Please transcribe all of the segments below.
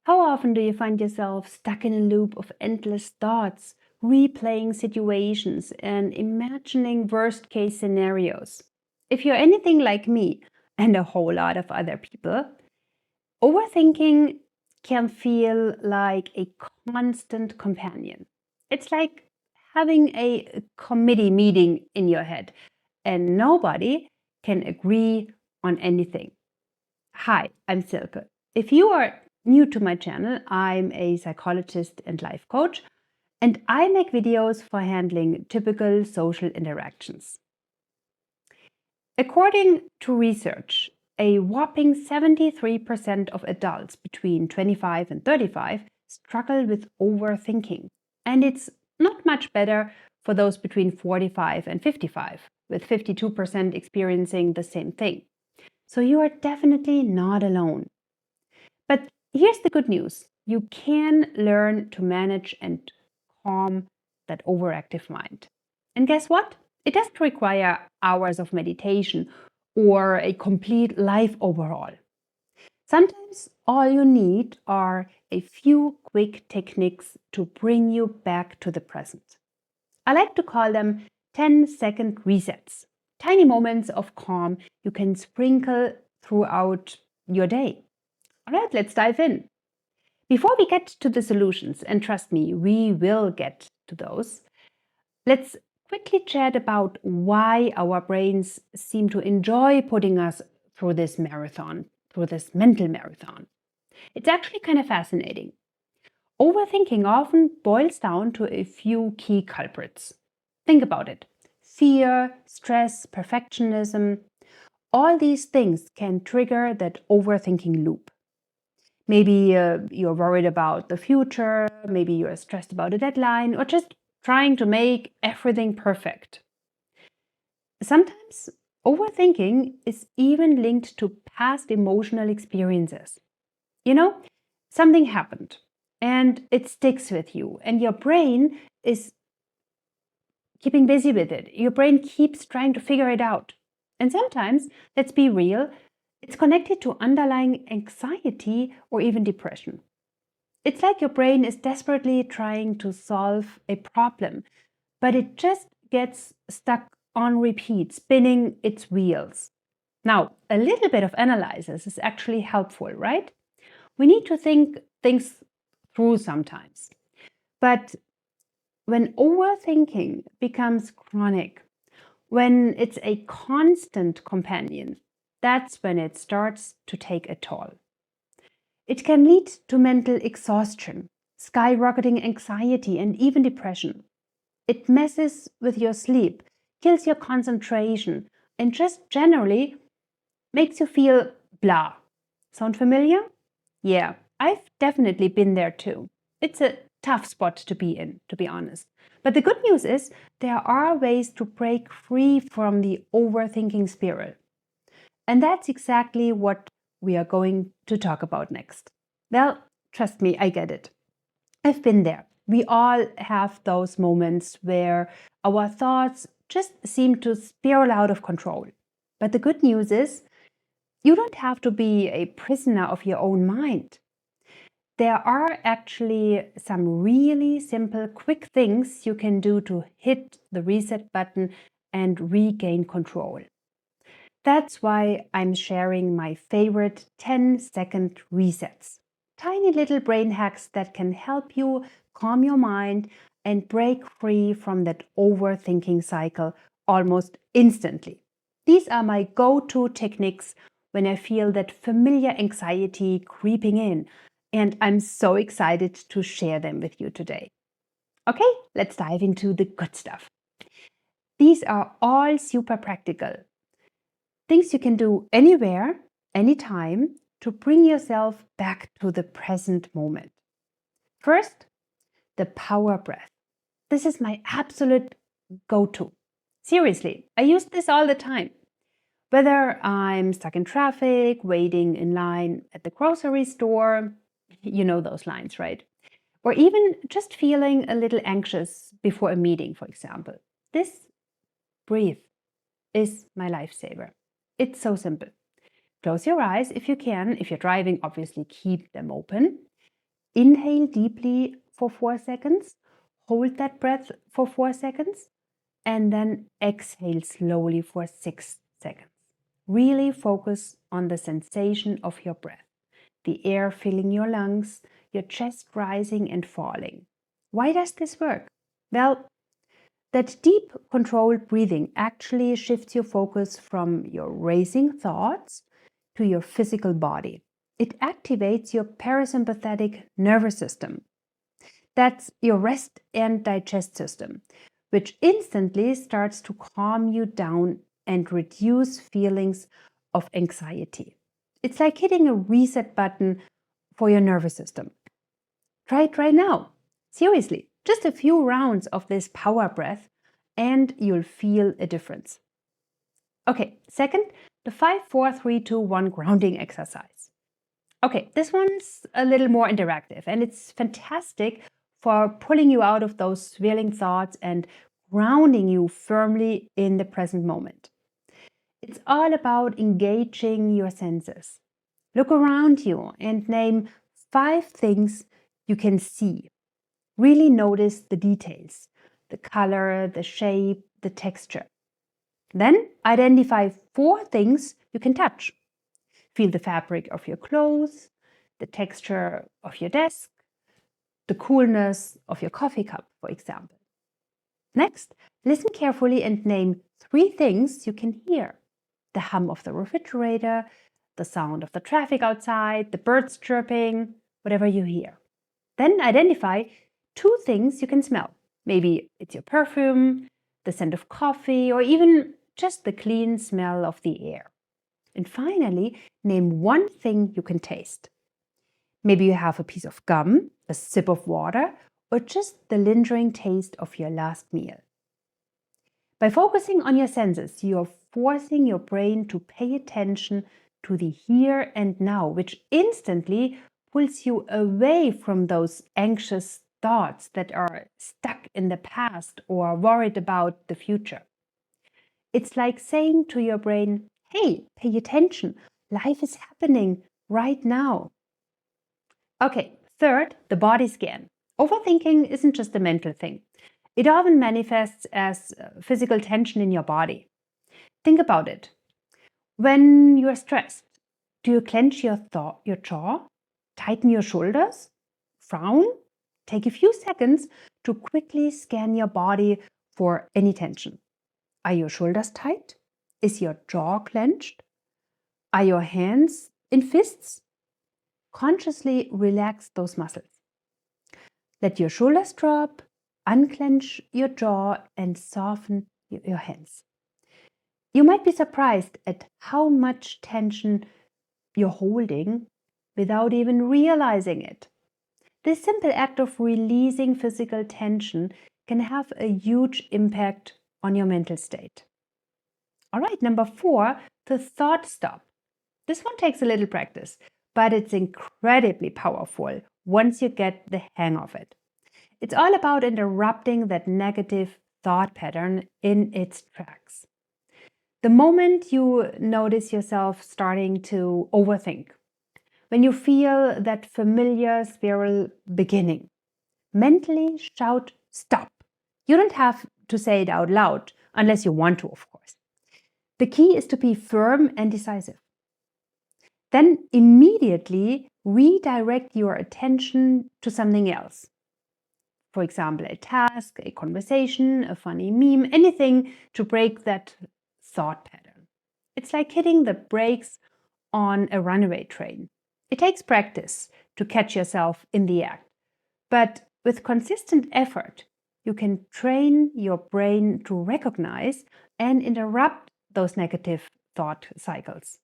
How often do you find yourself stuck in a loop of endless thoughts, replaying situations and imagining worst case scenarios? If you're anything like me and a whole lot of other people, overthinking can feel like a constant companion. It's like having a committee meeting in your head and nobody can agree on anything. Hi, I'm Silke. If you are new to my channel, I'm a psychologist and life coach, and I make videos for handling typical social interactions. According to research, a whopping 73% of adults between 25 and 35 struggle with overthinking. And it's not much better for those between 45 and 55, with 52% experiencing the same thing. So you are definitely not alone. But here's the good news. You can learn to manage and calm that overactive mind. And guess what? It doesn't require hours of meditation or a complete life overhaul. Sometimes all you need are a few quick techniques to bring you back to the present. I like to call them 10-second resets, tiny moments of calm you can sprinkle throughout your day. All right, let's dive in. Before we get to the solutions, and trust me, we will get to those, let's quickly chat about why our brains seem to enjoy putting us through this marathon, through this mental marathon. It's actually kind of fascinating. Overthinking often boils down to a few key culprits. Think about it. Fear, stress, perfectionism, all these things can trigger that overthinking loop. Maybe you're worried about the future, maybe you're stressed about a deadline, or just trying to make everything perfect. Sometimes overthinking is even linked to past emotional experiences. You know, something happened and it sticks with you, and your brain is keeping busy with it. Your brain keeps trying to figure it out. And sometimes, let's be real, it's connected to underlying anxiety or even depression. It's like your brain is desperately trying to solve a problem, but it just gets stuck on repeat, spinning its wheels. Now, a little bit of analysis is actually helpful, right? We need to think things through sometimes. But when overthinking becomes chronic, when it's a constant companion, that's when it starts to take a toll. It can lead to mental exhaustion, skyrocketing anxiety, and even depression. It messes with your sleep, kills your concentration, and just generally makes you feel blah. Sound familiar? Yeah, I've definitely been there too. It's a tough spot to be in, to be honest. But the good news is there are ways to break free from the overthinking spiral. And that's exactly what we are going to talk about next. Well, trust me, I get it. I've been there. We all have those moments where our thoughts just seem to spiral out of control. But the good news is you don't have to be a prisoner of your own mind. There are actually some really simple, quick things you can do to hit the reset button and regain control. That's why I'm sharing my favorite 10-second resets. Tiny little brain hacks that can help you calm your mind and break free from that overthinking cycle almost instantly. These are my go-to techniques when I feel that familiar anxiety creeping in, and I'm so excited to share them with you today. Okay, let's dive into the good stuff. These are all super practical. Things you can do anywhere, anytime to bring yourself back to the present moment. First, the power breath. This is my absolute go-to. Seriously, I use this all the time. Whether I'm stuck in traffic, waiting in line at the grocery store, you know those lines, right? Or even just feeling a little anxious before a meeting, for example. This breathe is my lifesaver. It's so simple. Close your eyes if you can. If you're driving, obviously keep them open. Inhale deeply for 4 seconds, hold that breath for 4 seconds, and then exhale slowly for 6 seconds. Really focus on the sensation of your breath, the air filling your lungs, your chest rising and falling. Why does this work? Well, that deep, controlled breathing actually shifts your focus from your racing thoughts to your physical body. It activates your parasympathetic nervous system. That's your rest and digest system, which instantly starts to calm you down and reduce feelings of anxiety. It's like hitting a reset button for your nervous system. Try it right now. Seriously, just a few rounds of this power breath and you'll feel a difference. Okay, second, the 5-4-3-2-1 grounding exercise. Okay, this one's a little more interactive and it's fantastic for pulling you out of those swirling thoughts and grounding you firmly in the present moment. It's all about engaging your senses. Look around you and name 5 things you can see. Really notice the details, the color, the shape, the texture. Then identify 4 things you can touch. Feel the fabric of your clothes, the texture of your desk, the coolness of your coffee cup, for example. Next, listen carefully and name 3 things you can hear. The hum of the refrigerator, the sound of the traffic outside, the birds chirping, whatever you hear. Then identify 2 things you can smell. Maybe it's your perfume, the scent of coffee, or even just the clean smell of the air. And finally, name 1 thing you can taste. Maybe you have a piece of gum, a sip of water, or just the lingering taste of your last meal. By focusing on your senses, you are forcing your brain to pay attention to the here and now, which instantly pulls you away from those anxious thoughts that are stuck in the past or worried about the future. It's like saying to your brain, hey, pay attention, life is happening right now. Okay, third, the body scan. Overthinking isn't just a mental thing. It often manifests as physical tension in your body. Think about it. When you're stressed, do you clench your jaw, tighten your shoulders, frown? Take a few seconds to quickly scan your body for any tension. Are your shoulders tight? Is your jaw clenched? Are your hands in fists? Consciously relax those muscles. Let your shoulders drop, unclench your jaw, and soften your hands. You might be surprised at how much tension you're holding without even realizing it. This simple act of releasing physical tension can have a huge impact on your mental state. All right, number 4, the thought stop. This one takes a little practice, but it's incredibly powerful once you get the hang of it. It's all about interrupting that negative thought pattern in its tracks. The moment you notice yourself starting to overthink, when you feel that familiar spiral beginning, mentally shout stop. You don't have to say it out loud unless you want to, of course. The key is to be firm and decisive. Then immediately redirect your attention to something else. For example, a task, a conversation, a funny meme, anything to break that thought pattern. It's like hitting the brakes on a runaway train. It takes practice to catch yourself in the act, but with consistent effort, you can train your brain to recognize and interrupt those negative thought cycles.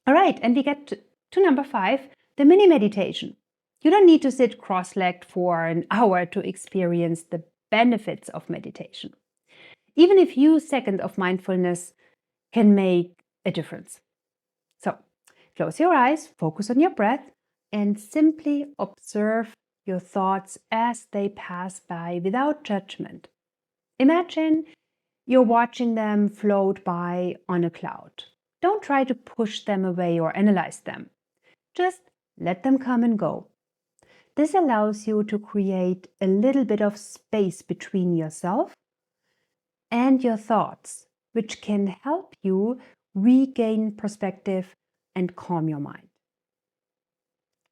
All right, and we get to number 5, the mini meditation. You don't need to sit cross-legged for an hour to experience the benefits of meditation. Even a few seconds of mindfulness can make a difference. So, close your eyes, focus on your breath, and simply observe your thoughts as they pass by without judgment. Imagine you're watching them float by on a cloud. Don't try to push them away or analyze them. Just let them come and go. This allows you to create a little bit of space between yourself and your thoughts, which can help you regain perspective and calm your mind.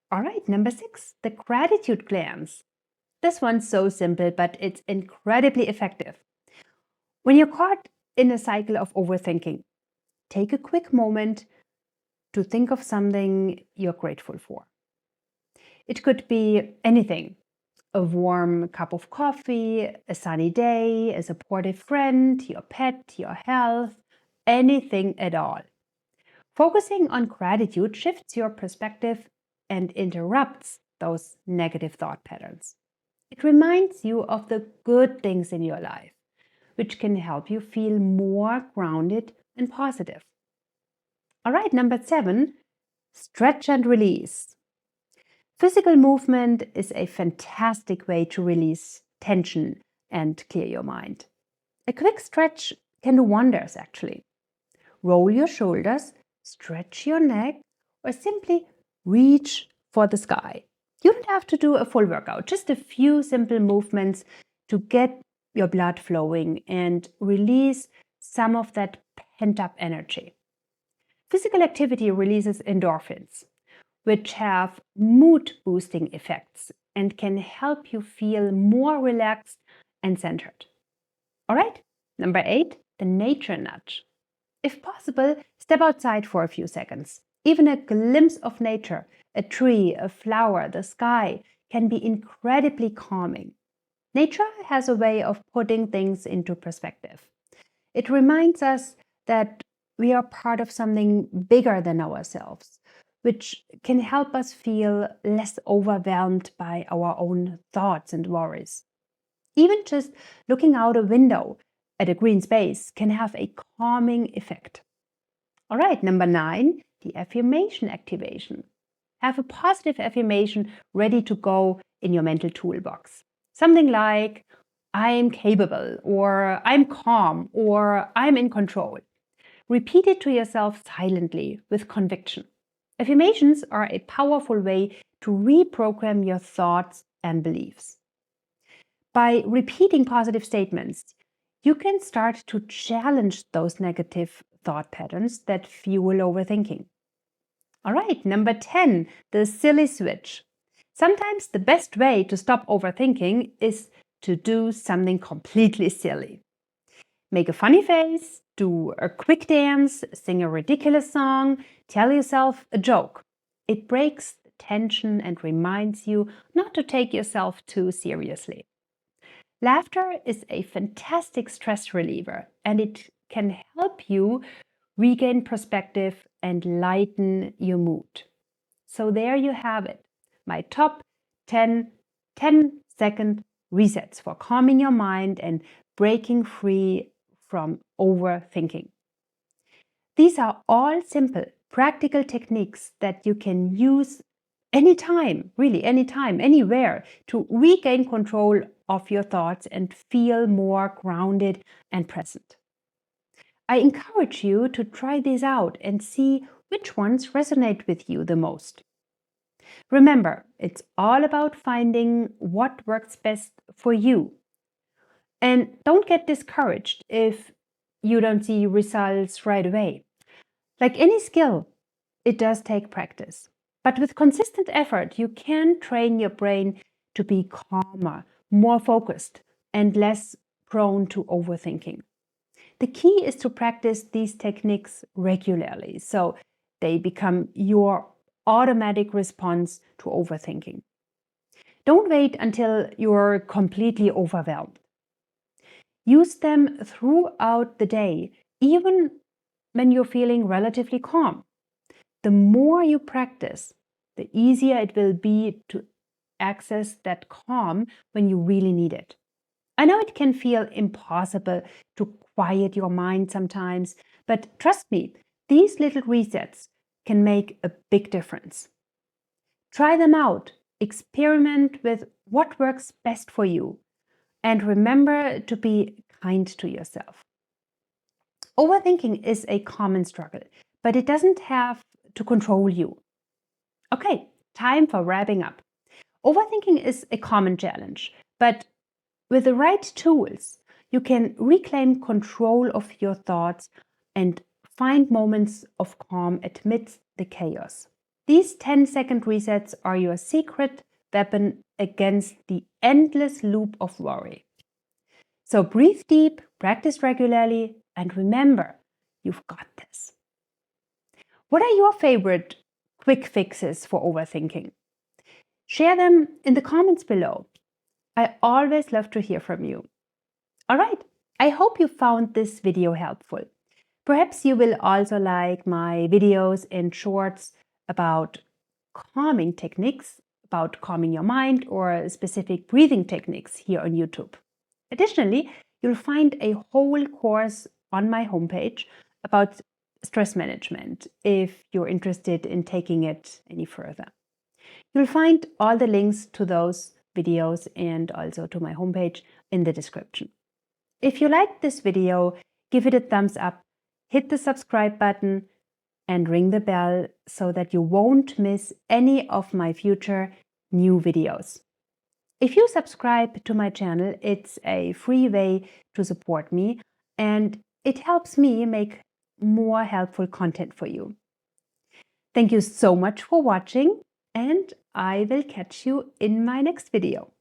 All right, number 6, the gratitude glance. This one's so simple, but it's incredibly effective. When you're caught in a cycle of overthinking, take a quick moment to think of something you're grateful for. It could be anything: a warm cup of coffee, a sunny day, a supportive friend, your pet, your health, anything at all. Focusing on gratitude shifts your perspective and interrupts those negative thought patterns. It reminds you of the good things in your life, which can help you feel more grounded and positive. All right, number 7, stretch and release. Physical movement is a fantastic way to release tension and clear your mind. A quick stretch can do wonders, actually. Roll your shoulders, stretch your neck, or simply reach for the sky. You don't have to do a full workout, just a few simple movements to get your blood flowing and release some of that pent-up energy. Physical activity releases endorphins, which have mood-boosting effects and can help you feel more relaxed and centered. All right, number 8, the nature nudge. If possible, step outside for a few seconds. Even a glimpse of nature, a tree, a flower, the sky, can be incredibly calming. Nature has a way of putting things into perspective. It reminds us that we are part of something bigger than ourselves, which can help us feel less overwhelmed by our own thoughts and worries. Even just looking out a window at a green space can have a calming effect. All right, number 9, the affirmation activation. Have a positive affirmation ready to go in your mental toolbox. Something like, I am capable, or I'm calm, or I'm in control. Repeat it to yourself silently with conviction. Affirmations are a powerful way to reprogram your thoughts and beliefs. By repeating positive statements, you can start to challenge those negative thought patterns that fuel overthinking. All right, number 10, the silly switch. Sometimes the best way to stop overthinking is to do something completely silly. Make a funny face, do a quick dance, sing a ridiculous song, tell yourself a joke. It breaks the tension and reminds you not to take yourself too seriously. Laughter is a fantastic stress reliever, and it can help you regain perspective and lighten your mood. So there you have it, my top 10 10-second resets for calming your mind and breaking free from overthinking. These are all simple, practical techniques that you can use anytime, really anytime, anywhere, to regain control of your thoughts and feel more grounded and present. I encourage you to try these out and see which ones resonate with you the most. Remember, it's all about finding what works best for you. And don't get discouraged if you don't see results right away. Like any skill, it does take practice. But with consistent effort, you can train your brain to be calmer, more focused, and less prone to overthinking. The key is to practice these techniques regularly so they become your automatic response to overthinking. Don't wait until you're completely overwhelmed. Use them throughout the day, even when you're feeling relatively calm. The more you practice, the easier it will be to access that calm when you really need it. I know it can feel impossible to quiet your mind sometimes, but trust me, these little resets can make a big difference. Try them out, experiment with what works best for you, and remember to be kind to yourself. Overthinking is a common struggle, but it doesn't have to control you. Okay, time for wrapping up. Overthinking is a common challenge, but with the right tools, you can reclaim control of your thoughts and find moments of calm amidst the chaos. These 10-second resets are your secret weapon against the endless loop of worry. So breathe deep, practice regularly, and remember, you've got this. What are your favorite quick fixes for overthinking? Share them in the comments below. I always love to hear from you. All right, I hope you found this video helpful. Perhaps you will also like my videos and shorts about calming techniques, about calming your mind, or specific breathing techniques here on YouTube. Additionally, you'll find a whole course on my homepage about stress management if you're interested in taking it any further. You'll find all the links to those videos and also to my homepage in the description. If you liked this video, give it a thumbs up, hit the subscribe button, and ring the bell so that you won't miss any of my future new videos. If you subscribe to my channel, it's a free way to support me and it helps me make more helpful content for you. Thank you so much for watching, and I will catch you in my next video.